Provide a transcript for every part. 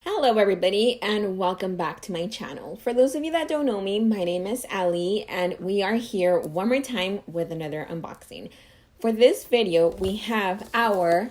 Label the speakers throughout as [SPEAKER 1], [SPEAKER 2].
[SPEAKER 1] Hello everybody and welcome back to my channel. For those of you that don't know me, my name is Ali and we are here one more time with another unboxing. For this video, we have our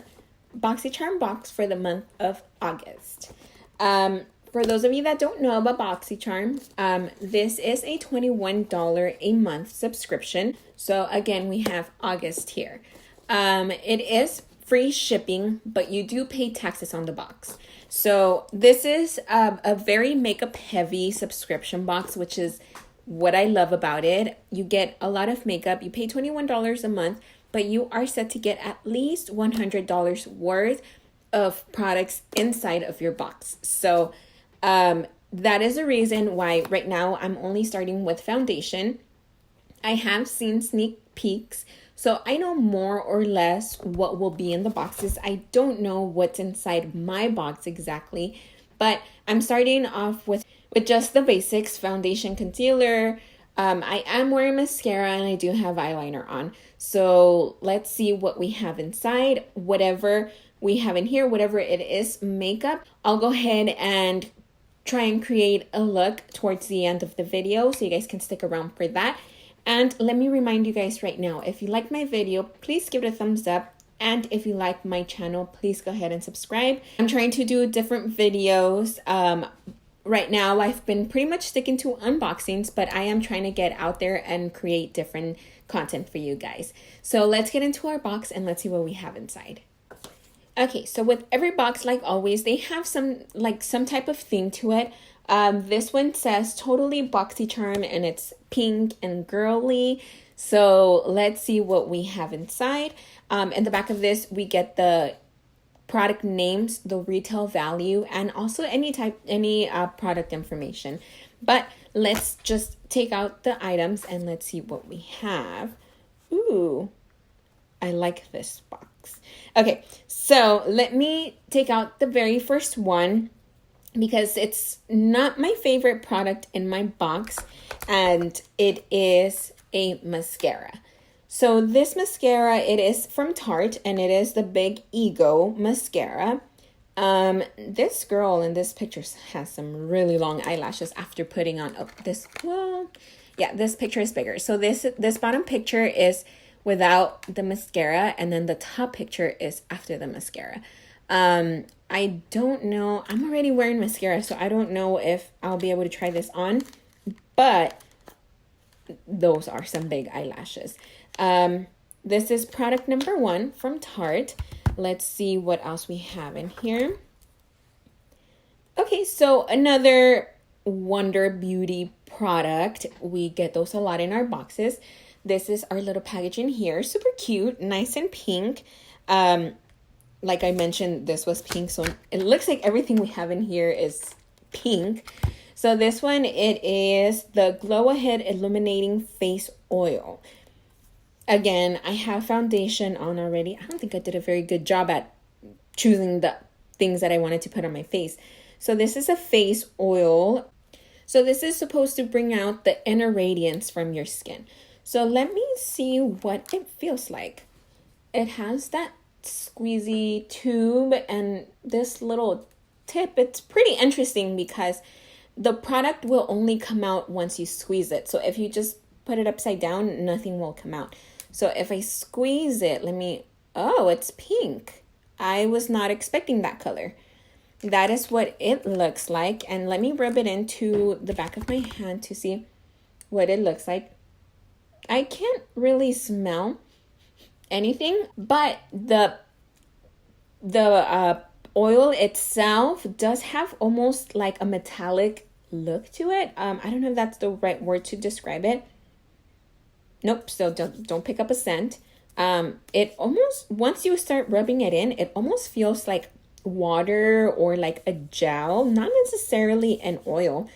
[SPEAKER 1] BOXYCHARM box for the month of August. For those of you that don't know about BOXYCHARM, this is a $21 a month subscription. So again, we have August here. It is free shipping, but you do pay taxes on the box. So this is a very makeup heavy subscription box, which is what I love about it. You get a lot of makeup. You pay $21 a month, but you are set to get at least $100 worth of products inside of your box. So that is the reason why right now I'm only starting with foundation. I have seen sneak peeks, so I know more or less what will be in the boxes. I don't know what's inside my box exactly, but I'm starting off with just the basics: foundation, concealer. I am wearing mascara and I do have eyeliner on. So let's see what we have inside. Whatever we have in here, whatever it is, makeup, I'll go ahead and try and create a look towards the end of the video so you guys can stick around for that. And let me remind you guys right now, if you like my video, please give it a thumbs up. And if you like my channel, please go ahead and subscribe. I'm trying to do different videos. Right now, I've been pretty much sticking to unboxings, but I am trying to get out there and create different content for you guys. So let's get into our box and let's see what we have inside. Okay, so with every box, like always, they have some type of theme to it. This one says totally BOXYCHARM and it's pink and girly. So let's see what we have inside. In the back of this, we get the product names, the retail value, and also any product information. But let's just take out the items and let's see what we have. Ooh, I like this box. Okay, so let me take out the very first one, because it's not my favorite product in my box, and it is a mascara. So this mascara, it is from Tarte, and it is the Big Ego mascara. This girl in this picture has some really long eyelashes after putting on this. Well, yeah, this picture is bigger. So this bottom picture is without the mascara, and then the top picture is after the mascara. I don't know. I'm already wearing mascara, so I don't know if I'll be able to try this on, but those are some big eyelashes. This is product number 1 from Tarte. Let's see what else we have in here. Okay, so another Wonder Beauty product. We get those a lot in our boxes. This is our little packaging here. Super cute, nice and pink. Like I mentioned, this was pink, so it looks like everything we have in here is pink. So this one, it is the Glow Ahead Illuminating Face Oil. Again, I have foundation on already. I don't think I did a very good job at choosing the things that I wanted to put on my face. So this is a face oil. So this is supposed to bring out the inner radiance from your skin. So let me see what it feels like. It has that squeezy tube and this little tip. It's pretty interesting because the product will only come out once you squeeze it. So if you just put it upside down, nothing will come out. So if I squeeze it, oh, it's pink. I was not expecting that color. That is what it looks like. And let me rub it into the back of my hand to see what it looks like. I can't really smell anything, but the oil itself does have almost like a metallic look to it. I don't know if that's the right word to describe it. Nope, so don't pick up a scent. It almost, once you start rubbing it in, it almost feels like water or like a gel, not necessarily an oil.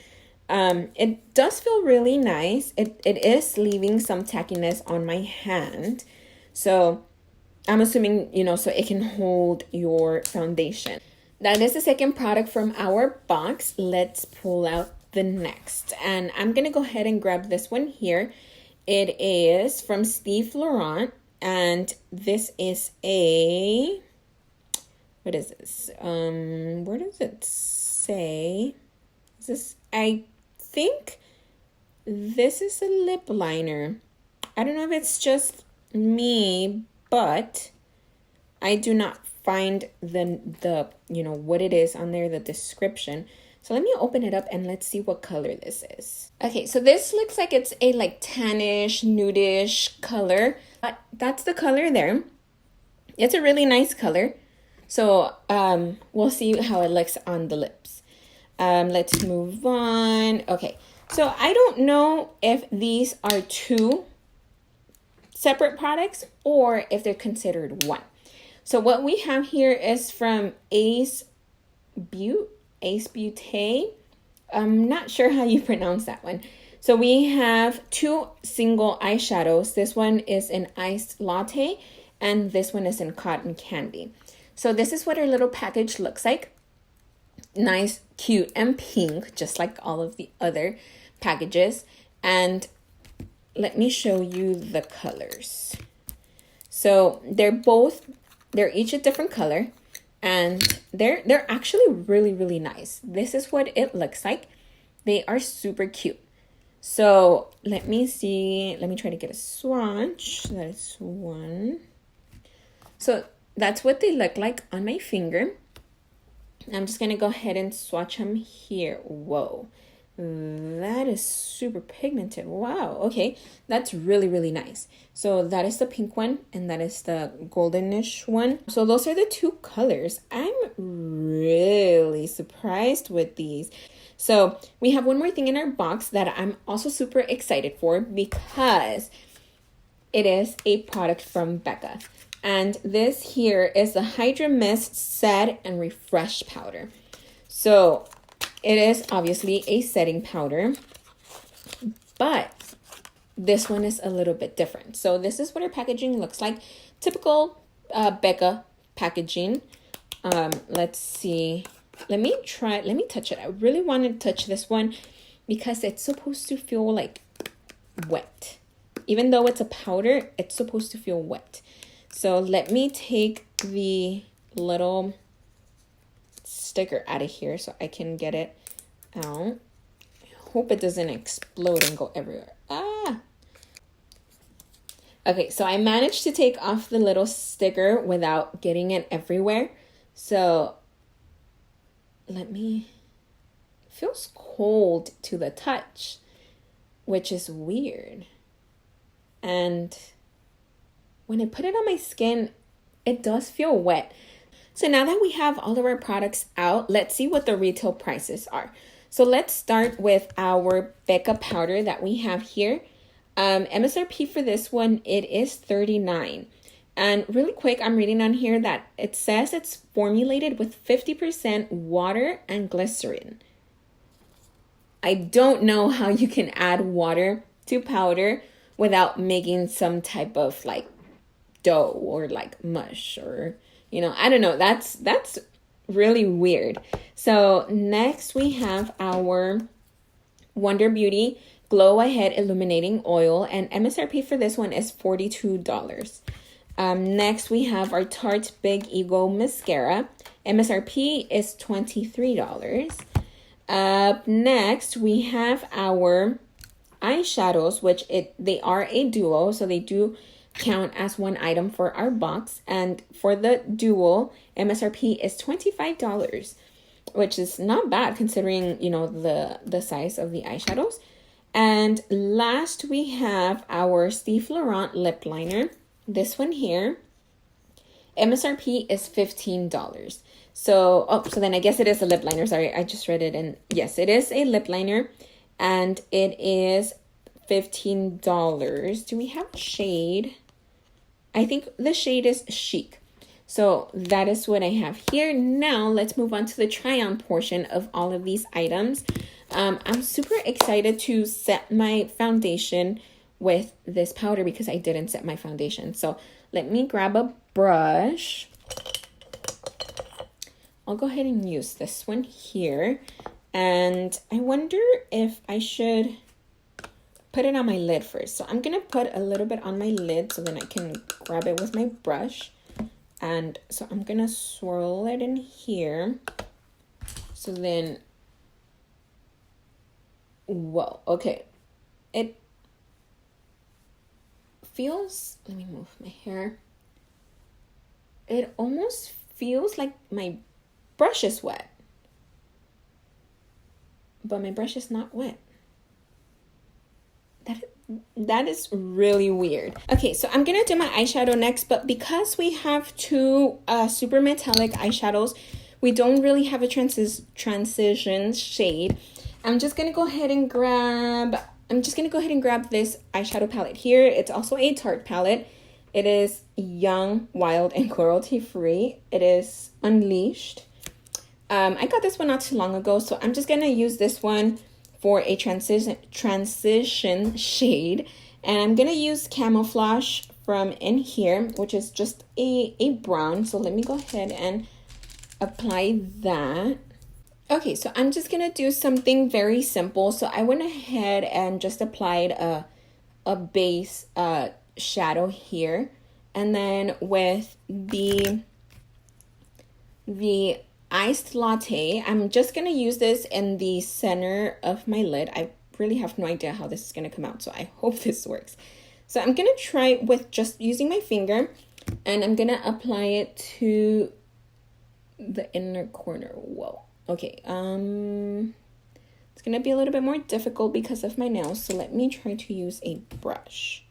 [SPEAKER 1] It does feel really nice. It is leaving some tackiness on my hand. So I'm assuming, so it can hold your foundation. That is the second product from our box. Let's pull out the next. And I'm going to go ahead and grab this one here. It is from Steve Laurent. And this is a, what is this? Where does it say, I think this is a lip liner. I don't know if it's just me, but I do not find the what it is on there, the description. So let me open it up and let's see what color this is. Okay, so this looks like it's a like tannish, nudish color. That's the color there. It's a really nice color. So we'll see how it looks on the lips. Let's move on. Okay, so I don't know if these are two separate products or if they're considered one. So what we have here is from Ace Beauté. I'm not sure how you pronounce that one. So we have two single eyeshadows. This one is in Iced Latte and this one is in Cotton Candy. So this is what our little package looks like. Nice, cute, and pink, just like all of the other packages. And let me show you the colors. So they're each a different color. And they're actually really, really nice. This is what it looks like. They are super cute. So let me see. Let me try to get a swatch. That is one. So that's what they look like on my finger. I'm just going to go ahead and swatch them here. Whoa. That is super pigmented. Wow. Okay. That's really, really nice. So that is the pink one and that is the goldenish one. So those are the two colors. I'm really surprised with these. So we have one more thing in our box that I'm also super excited for because it is a product from Becca. And this here is the Hydra Mist Set and Refresh Powder. So it is obviously a setting powder, but this one is a little bit different. So this is what our packaging looks like. Typical Becca packaging. Let's see. Let me touch it. I really want to touch this one because it's supposed to feel like wet. Even though it's a powder, it's supposed to feel wet. So let me take the little sticker out of here so I can get it out. I hope it doesn't explode and go everywhere. Okay, so I managed to take off the little sticker without getting it everywhere. So it feels cold to the touch, which is weird. And when I put it on my skin, it does feel wet. So now that we have all of our products out, let's see what the retail prices are. So let's start with our Becca powder that we have here. MSRP for this one, it is $39. And really quick, I'm reading on here that it says it's formulated with 50% water and glycerin. I don't know how you can add water to powder without making some type of like dough or like mush or, I don't know. That's really weird. So next we have our Wonder Beauty Glow Ahead Illuminating Oil, and MSRP for this one is $42. Next we have our Tarte Big Ego Mascara. MSRP is $23. Up next we have our eyeshadows, which they are a duo, so they do count as one item for our box. And for the dual, MSRP is $25, which is not bad considering the size of the eyeshadows. And last we have our Steve Laurent lip liner. This one here, MSRP is $15. So then I guess it is a lip liner. Sorry, I just read it, and yes, it is a lip liner, and it is $15. Do we have shade? I think the shade is Chic. So that is what I have here. Now let's move on to the try-on portion of all of these items. I'm super excited to set my foundation with this powder because I didn't set my foundation. So let me grab a brush. I'll go ahead and use this one here. And I wonder if I should put it on my lid first. So I'm going to put a little bit on my lid so then I can grab it with my brush. And so I'm going to swirl it in here. So then, whoa, okay. It feels, let me move my hair. It almost feels like my brush is wet, but my brush is not wet. That is really weird. Okay, so I'm gonna do my eyeshadow next, but because we have two super metallic eyeshadows, we don't really have a transition shade. I'm just gonna go ahead and grab this eyeshadow palette here. It's also a Tarte palette. It is young, wild, and cruelty free. It is Unleashed. I got this one not too long ago, so I'm just gonna use this one for a transition shade, and I'm gonna use Camouflage from in here, which is just a brown. So let me go ahead and apply that. Okay, so I'm just gonna do something very simple. So I went ahead and just applied a base shadow here, and then with the iced latte, I'm just gonna use this in the center of my lid. I really have no idea how this is gonna come out, so I hope this works. So I'm gonna try with just using my finger, and I'm gonna apply it to the inner corner. Whoa, okay, it's gonna be a little bit more difficult because of my nails, so let me try to use a brush.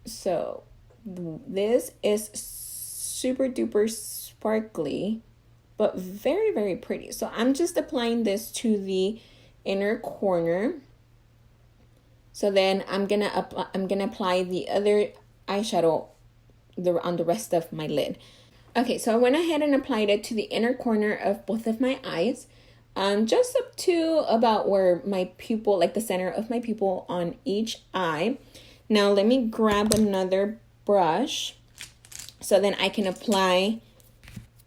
[SPEAKER 1] So this is super duper sparkly, but very, very pretty. So I'm just applying this to the inner corner. So then I'm gonna apply the other eyeshadow on the rest of my lid. Okay, so I went ahead and applied it to the inner corner of both of my eyes, just up to about where my pupil, like the center of my pupil on each eye. Now let me grab another brush so then I can apply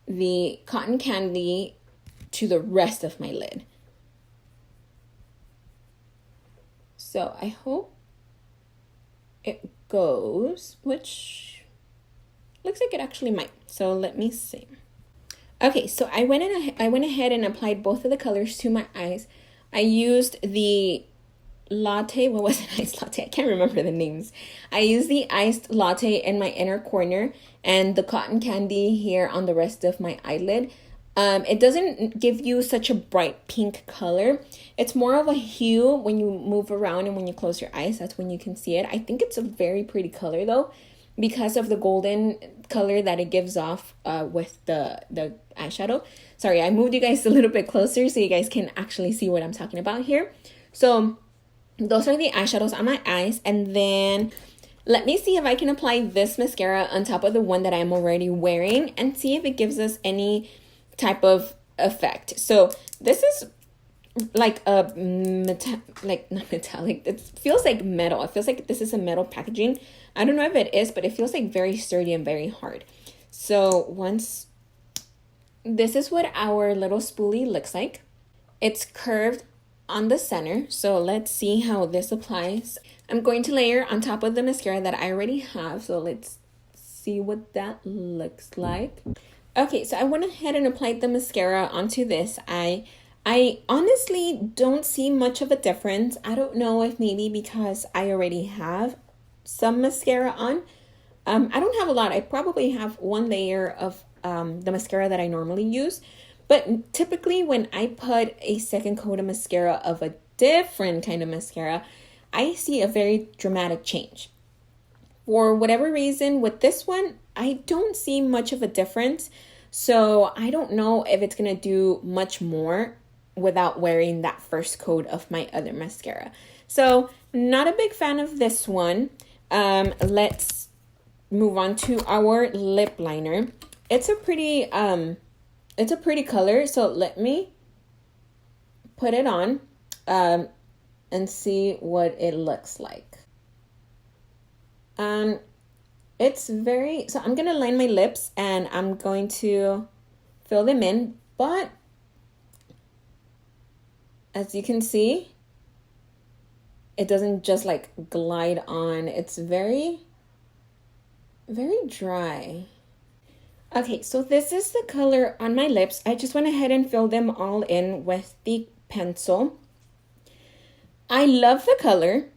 [SPEAKER 1] the cotton candy to the rest of my lid. So I hope it goes, which looks like it actually might. So let me see. Okay, so I went ahead and applied both of the colors to my eyes. I used the latte, what was it? Iced latte, I can't remember the names. I used the iced latte in my inner corner and the cotton candy here on the rest of my eyelid. It doesn't give you such a bright pink color. It's more of a hue when you move around and when you close your eyes. That's when you can see it. I think it's a very pretty color though, because of the golden color that it gives off with the eyeshadow. Sorry, I moved you guys a little bit closer so you guys can actually see what I'm talking about here. So those are the eyeshadows on my eyes, and then let me see if I can apply this mascara on top of the one that I'm already wearing and see if it gives us any type of effect. So this is like a not metallic, it feels like metal. It feels like this is a metal packaging. I don't know if it is, but it feels like very sturdy and very hard. So once, this is what our little spoolie looks like. It's curved on the center, so let's see how this applies. I'm going to layer on top of the mascara that I already have, so let's see what that looks like. Okay, so I went ahead and applied the mascara onto this eye. I honestly don't see much of a difference. I don't know if maybe because I already have some mascara on. I don't have a lot. I probably have one layer of the mascara that I normally use. But typically when I put a second coat of mascara of a different kind of mascara, I see a very dramatic change. For whatever reason, with this one, I don't see much of a difference. So I don't know if it's going to do much more without wearing that first coat of my other mascara. So not a big fan of this one. Let's move on to our lip liner. It's a pretty color, so let me put it on and see what it looks like. It's very, so I'm gonna line my lips and I'm going to fill them in, but as you can see, it doesn't just like glide on. It's very, very dry. Okay, so this is the color on my lips. I just went ahead and filled them all in with the pencil. I love the color,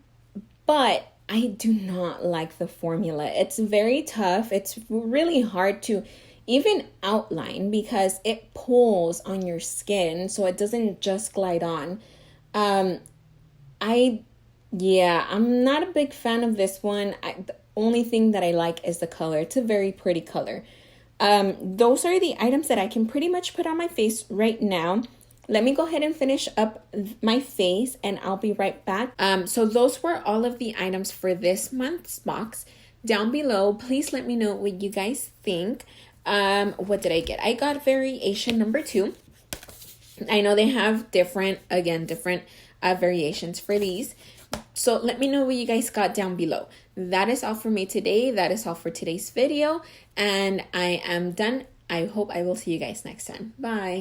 [SPEAKER 1] but I do not like the formula. It's very tough. It's really hard to even outline because it pulls on your skin, so it doesn't just glide on. Um, I'm not a big fan of this one. The only thing that I like is the color. It's a very pretty color. Those are the items that I can pretty much put on my face right now. Let me go ahead and finish up my face and I'll be right back. So those were all of the items for this month's box. Down below, please let me know what you guys think. What did I get? I got variation number 2. I know they have different variations for these. So let me know what you guys got down below. That is all for me today. That is all for today's video. And I am done. I hope I will see you guys next time. Bye.